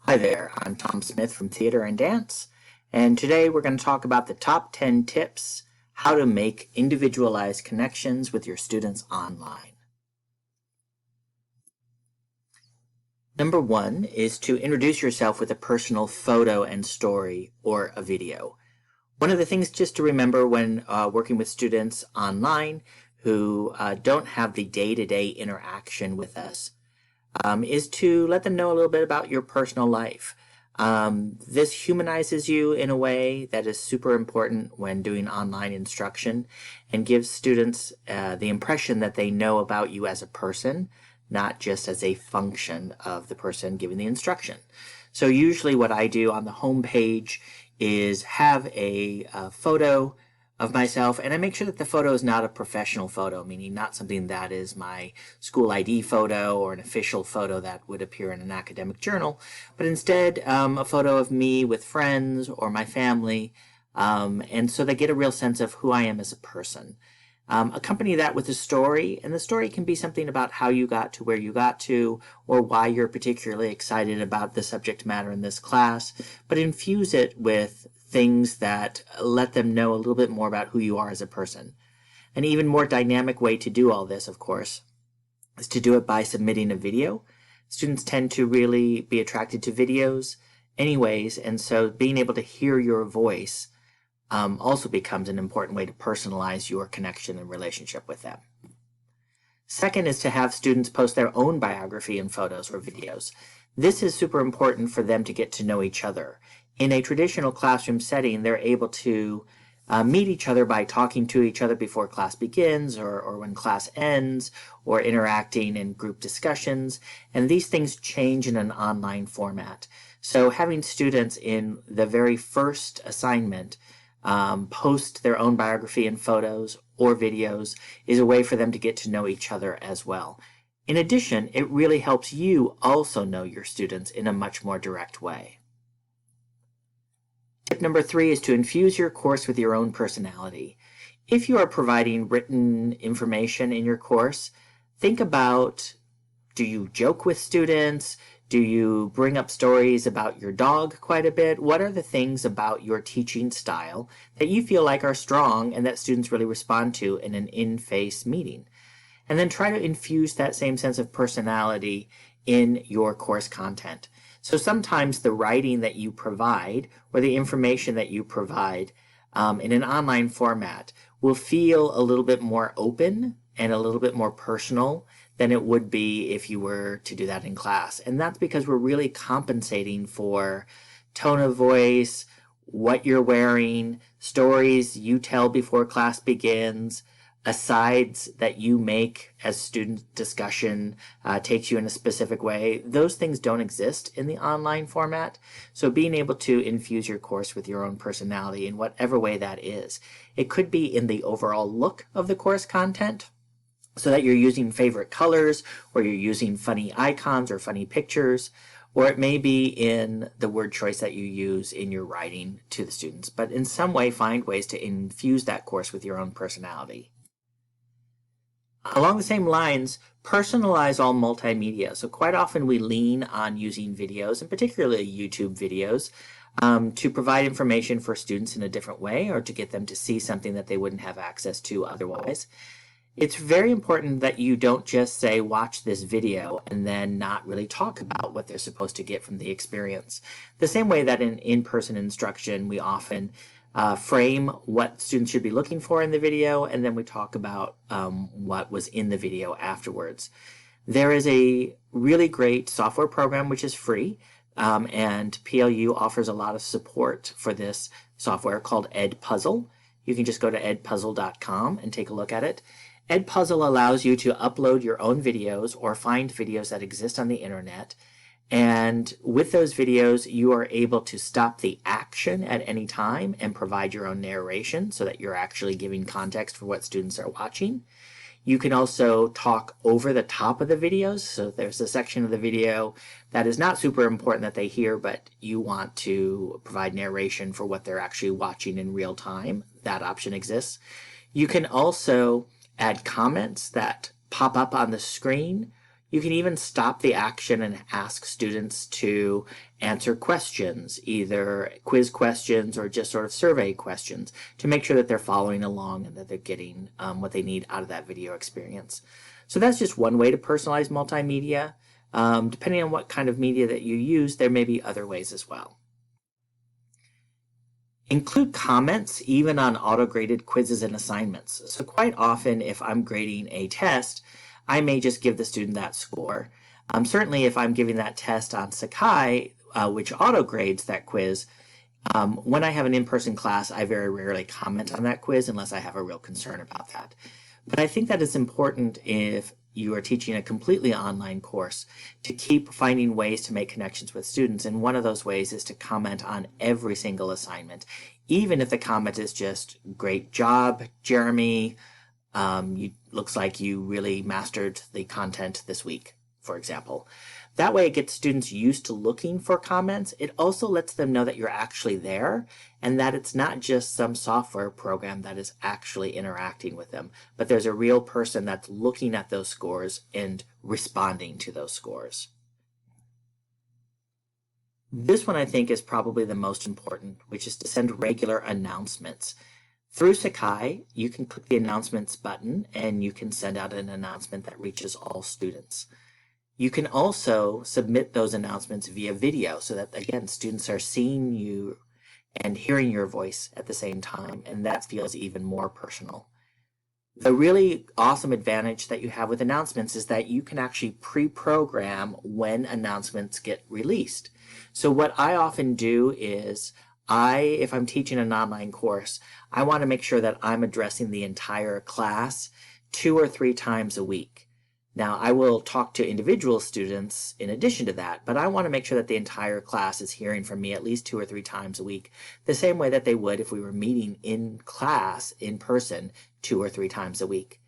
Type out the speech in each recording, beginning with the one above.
Hi there, I'm Tom Smith from Theater and Dance, and today we're going to talk about the top 10 tips how to make individualized connections with your students online. Number one is to introduce yourself with a personal photo and story or a video. One of the things just to remember when working with students online who don't have the day-to-day interaction with us is to let them know a little bit about your personal life. This humanizes you in a way that is super important when doing online instruction and gives students the impression that they know about you as a person, not just as a function of the person giving the instruction. So usually what I do on the home page is have a photo of myself, and I make sure that the photo is not a professional photo, meaning not something that is my school ID photo or an official photo that would appear in an academic journal, but instead a photo of me with friends or my family, and so they get a real sense of who I am as a person. Accompany that with a story, and the story can be something about how you got to where you got to, or why you're particularly excited about the subject matter in this class, but infuse it with things that let them know a little bit more about who you are as a person. An even more dynamic way to do all this, of course, is to do it by submitting a video. Students tend to really be attracted to videos anyways, and so being able to hear your voice also becomes an important way to personalize your connection and relationship with them. Second is to have students post their own biography in photos or videos. This is super important for them to get to know each other. In a traditional classroom setting, they're able to meet each other by talking to each other before class begins or when class ends, or interacting in group discussions, and these things change in an online format. So having students in the very first assignment post their own biography in photos or videos is a way for them to get to know each other as well. In addition, it really helps you also know your students in a much more direct way. Tip number 3 is to infuse your course with your own personality. If you are providing written information in your course, think about, do you joke with students? Do you bring up stories about your dog quite a bit? What are the things about your teaching style that you feel like are strong and that students really respond to in an in-face meeting? And then try to infuse that same sense of personality in your course content. So sometimes the writing that you provide or the information that you provide in an online format will feel a little bit more open and a little bit more personal than it would be if you were to do that in class. And that's because we're really compensating for tone of voice, what you're wearing, stories you tell before class begins, asides that you make as student discussion takes you in a specific way. Those things don't exist in the online format. So being able to infuse your course with your own personality in whatever way that is. It could be in the overall look of the course content, so that you're using favorite colors, or you're using funny icons or funny pictures, or it may be in the word choice that you use in your writing to the students. But in some way, find ways to infuse that course with your own personality. Along the same lines, personalize all multimedia. So quite often we lean on using videos, and particularly YouTube videos, to provide information for students in a different way, or to get them to see something that they wouldn't have access to otherwise. It's very important that you don't just say, watch this video, and then not really talk about what they're supposed to get from the experience. The same way that in in-person instruction, we often frame what students should be looking for in the video, and then we talk about what was in the video afterwards. There is a really great software program which is free, and PLU offers a lot of support for this software called Edpuzzle. You can just go to edpuzzle.com and take a look at it. Edpuzzle allows you to upload your own videos or find videos that exist on the internet. And with those videos, you are able to stop the action at any time and provide your own narration so that you're actually giving context for what students are watching. You can also talk over the top of the videos. So there's a section of the video that is not super important that they hear, but you want to provide narration for what they're actually watching in real time. That option exists. You can also add comments that pop up on the screen. You can even stop the action and ask students to answer questions, either quiz questions or just sort of survey questions, to make sure that they're following along and that they're getting what they need out of that video experience. So that's just one way to personalize multimedia. Depending on what kind of media that you use, there may be other ways as well. Include comments even on auto-graded quizzes and assignments. So quite often, if I'm grading a test, I may just give the student that score. Certainly if I'm giving that test on Sakai, which auto-grades that quiz, when I have an in-person class, I very rarely comment on that quiz unless I have a real concern about that. But I think that it's important if you are teaching a completely online course to keep finding ways to make connections with students. And one of those ways is to comment on every single assignment, even if the comment is just, "Great job, Jeremy. Looks like you really mastered the content this week," for example. That way it gets students used to looking for comments. It also lets them know that you're actually there and that it's not just some software program that is actually interacting with them, but there's a real person that's looking at those scores and responding to those scores. This one I think is probably the most important, which is to send regular announcements. Through Sakai, you can click the announcements button and you can send out an announcement that reaches all students. You can also submit those announcements via video so that, again, students are seeing you and hearing your voice at the same time, and that feels even more personal. The really awesome advantage that you have with announcements is that you can actually pre-program when announcements get released. So what I often do is if I'm teaching an online course, I want to make sure that I'm addressing the entire class 2 or 3 times a week. Now, I will talk to individual students in addition to that, but I want to make sure that the entire class is hearing from me at least 2 or 3 times a week, the same way that they would if we were meeting in class in person 2 or 3 times a week.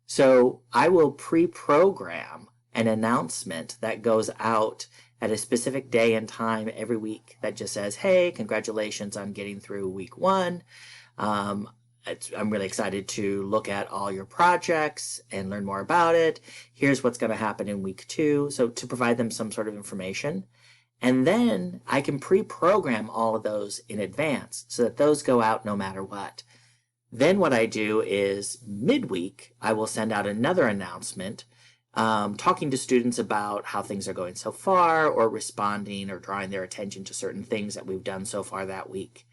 So I will pre-program an announcement that goes out at a specific day and time every week that just says, "Hey, congratulations on getting through week 1. I'm really excited to look at all your projects and learn more about it. Here's what's going to happen in week 2. So to provide them some sort of information. And then I can pre-program all of those in advance so that those go out no matter what. Then what I do is midweek, I will send out another announcement talking to students about how things are going so far, or responding or drawing their attention to certain things that we've done so far that week.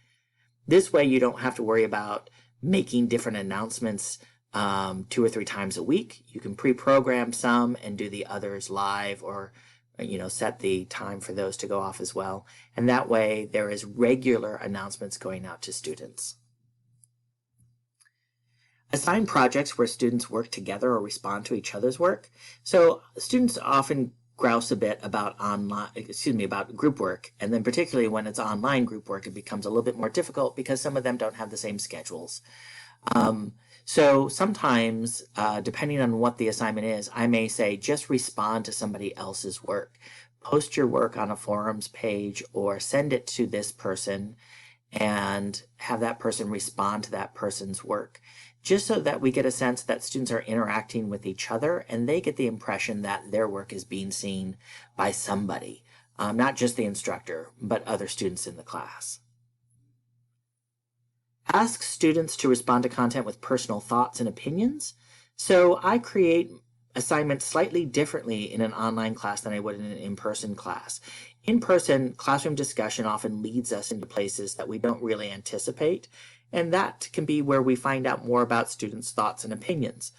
This way you don't have to worry about making different announcements 2 or 3 times a week. You can pre-program some and do the others live, or set the time for those to go off as well. And that way there is regular announcements going out to students. Assign projects where students work together or respond to each other's work. So students often grouse a bit about about group work, and then particularly when it's online group work, it becomes a little bit more difficult because some of them don't have the same schedules. So sometimes, depending on what the assignment is, I may say just respond to somebody else's work. Post your work on a forums page or send it to this person and have that person respond to that person's work, just so that we get a sense that students are interacting with each other and they get the impression that their work is being seen by somebody, not just the instructor, but other students in the class. Ask students to respond to content with personal thoughts and opinions. So I create assignments slightly differently in an online class than I would in an in-person class. In-person classroom discussion often leads us into places that we don't really anticipate, and that can be where we find out more about students' thoughts and opinions.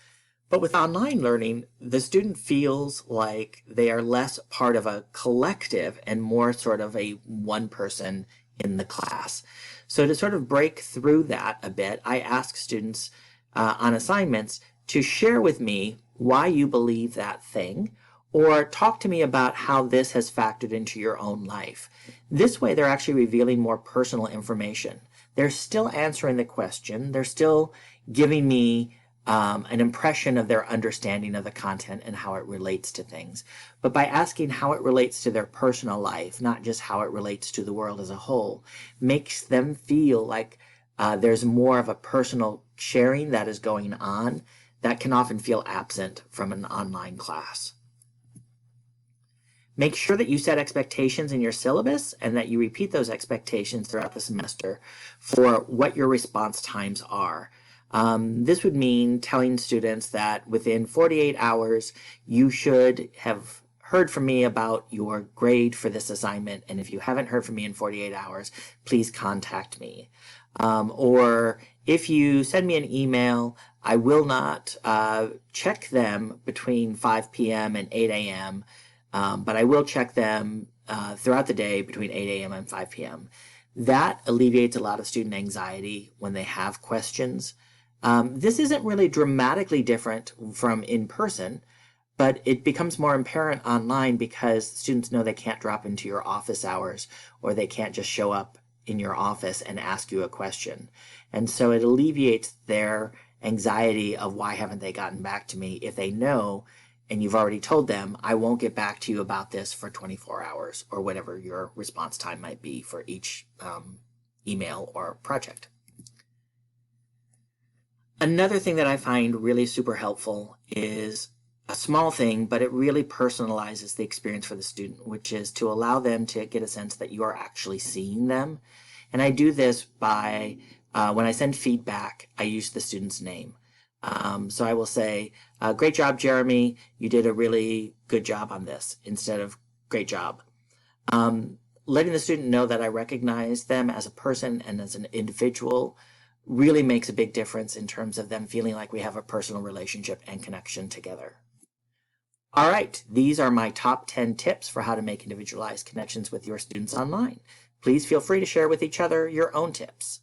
But with online learning, the student feels like they are less part of a collective and more sort of a one person in the class. So to sort of break through that a bit, I ask students on assignments to share with me why you believe that thing, or talk to me about how this has factored into your own life. This way they're actually revealing more personal information. They're still answering the question. They're still giving me an impression of their understanding of the content and how it relates to things. But by asking how it relates to their personal life, not just how it relates to the world as a whole, makes them feel like there's more of a personal sharing that is going on that can often feel absent from an online class. Make sure that you set expectations in your syllabus and that you repeat those expectations throughout the semester for what your response times are. This would mean telling students that within 48 hours, you should have heard from me about your grade for this assignment. And if you haven't heard from me in 48 hours, please contact me. Or if you send me an email, I will not check them between 5 p.m. and 8 a.m., but I will check them throughout the day between 8 a.m. and 5 p.m. That alleviates a lot of student anxiety when they have questions. This isn't really dramatically different from in person, but it becomes more apparent online because students know they can't drop into your office hours or they can't just show up in your office and ask you a question. And so it alleviates their anxiety of why haven't they gotten back to me if they know and you've already told them, I won't get back to you about this for 24 hours or whatever your response time might be for each email or project. Another thing that I find really super helpful is a small thing, but it really personalizes the experience for the student, which is to allow them to get a sense that you are actually seeing them. And I do this by, when I send feedback, I use the student's name. So I will say, great job, Jeremy. You did a really good job on this instead of great job. Letting the student know that I recognize them as a person and as an individual really makes a big difference in terms of them feeling like we have a personal relationship and connection together. All right, these are my top 10 tips for how to make individualized connections with your students online. Please feel free to share with each other your own tips.